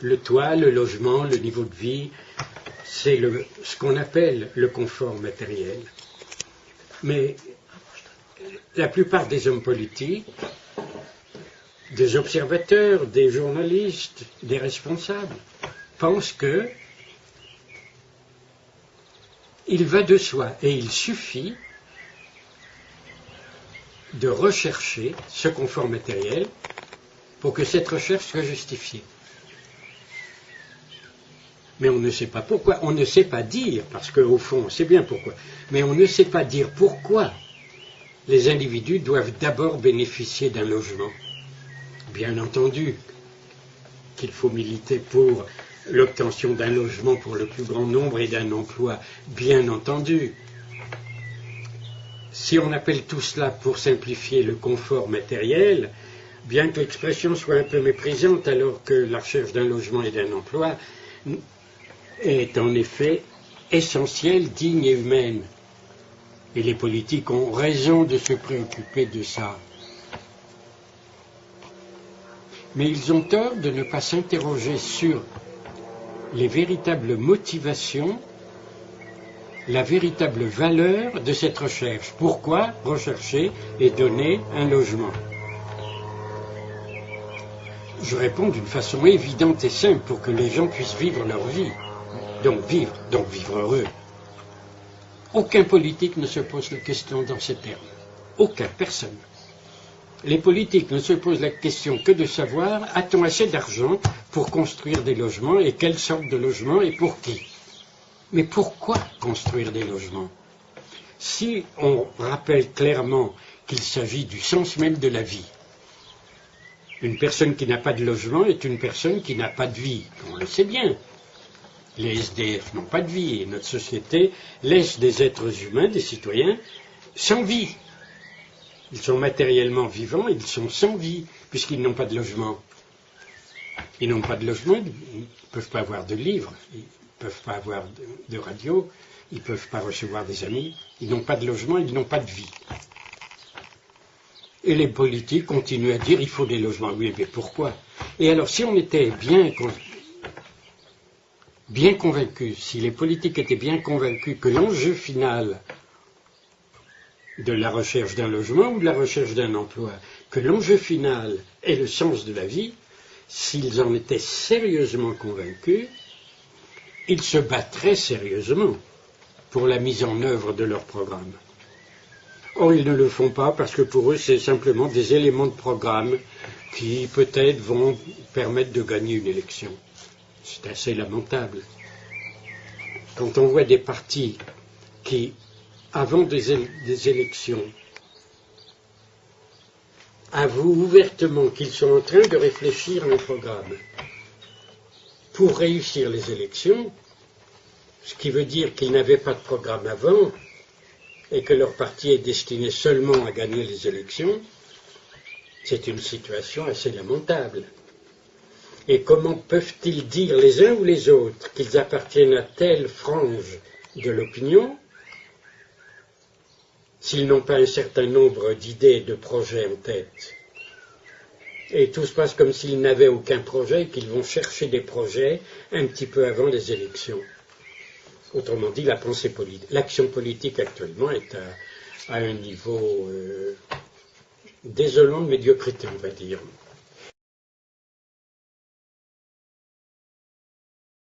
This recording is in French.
Le toit, le logement, le niveau de vie, c'est ce qu'on appelle le confort matériel. Mais la plupart des hommes politiques, des observateurs, des journalistes, des responsables, pensent que il va de soi et il suffit de rechercher ce confort matériel pour que cette recherche soit justifiée. Mais on ne sait pas pourquoi, on ne sait pas dire, parce qu'au fond on sait bien pourquoi, mais on ne sait pas dire pourquoi les individus doivent d'abord bénéficier d'un logement. Bien entendu qu'il faut militer pour l'obtention d'un logement pour le plus grand nombre et d'un emploi, bien entendu. Si on appelle tout cela, pour simplifier, le confort matériel, bien que l'expression soit un peu méprisante, alors que la recherche d'un logement et d'un emploi est en effet essentielle, digne et humaine. Et les politiques ont raison de se préoccuper de ça. Mais ils ont tort de ne pas s'interroger sur les véritables motivations, la véritable valeur de cette recherche. Pourquoi rechercher et donner un logement? Je réponds d'une façon évidente et simple pour que les gens puissent vivre leur vie. Donc vivre heureux. Aucun politique ne se pose la question dans ces termes. Aucun, personne. Les politiques ne se posent la question que de savoir, a-t-on assez d'argent pour construire des logements et quelle sorte de logements et pour qui? Mais pourquoi construire des logements? Si on rappelle clairement qu'il s'agit du sens même de la vie, une personne qui n'a pas de logement est une personne qui n'a pas de vie. On le sait bien. Les SDF n'ont pas de vie et notre société laisse des êtres humains, des citoyens, sans vie. Ils sont matériellement vivants, ils sont sans vie, puisqu'ils n'ont pas de logement. Ils n'ont pas de logement, ils ne peuvent pas avoir de livres, ils ne peuvent pas avoir de radio, ils ne peuvent pas recevoir des amis, ils n'ont pas de logement, ils n'ont pas de vie. Et les politiques continuent à dire il faut des logements. Oui, mais pourquoi? Et alors, si on était bien convaincus, si les politiques étaient bien convaincus que l'enjeu final de la recherche d'un logement ou de la recherche d'un emploi, que l'enjeu final est le sens de la vie, s'ils en étaient sérieusement convaincus, ils se battraient sérieusement pour la mise en œuvre de leur programme. Or, ils ne le font pas parce que pour eux, c'est simplement des éléments de programme qui peut-être vont permettre de gagner une élection. C'est assez lamentable. Quand on voit des partis qui, avant des élections, avouent ouvertement qu'ils sont en train de réfléchir à un programme pour réussir les élections, ce qui veut dire qu'ils n'avaient pas de programme avant et que leur parti est destiné seulement à gagner les élections, c'est une situation assez lamentable. Et comment peuvent-ils dire les uns ou les autres qu'ils appartiennent à telle frange de l'opinion s'ils n'ont pas un certain nombre d'idées et de projets en tête? Et tout se passe comme s'ils n'avaient aucun projet et qu'ils vont chercher des projets un petit peu avant les élections. Autrement dit, l'action politique actuellement est à un niveau désolant de médiocrité, on va dire.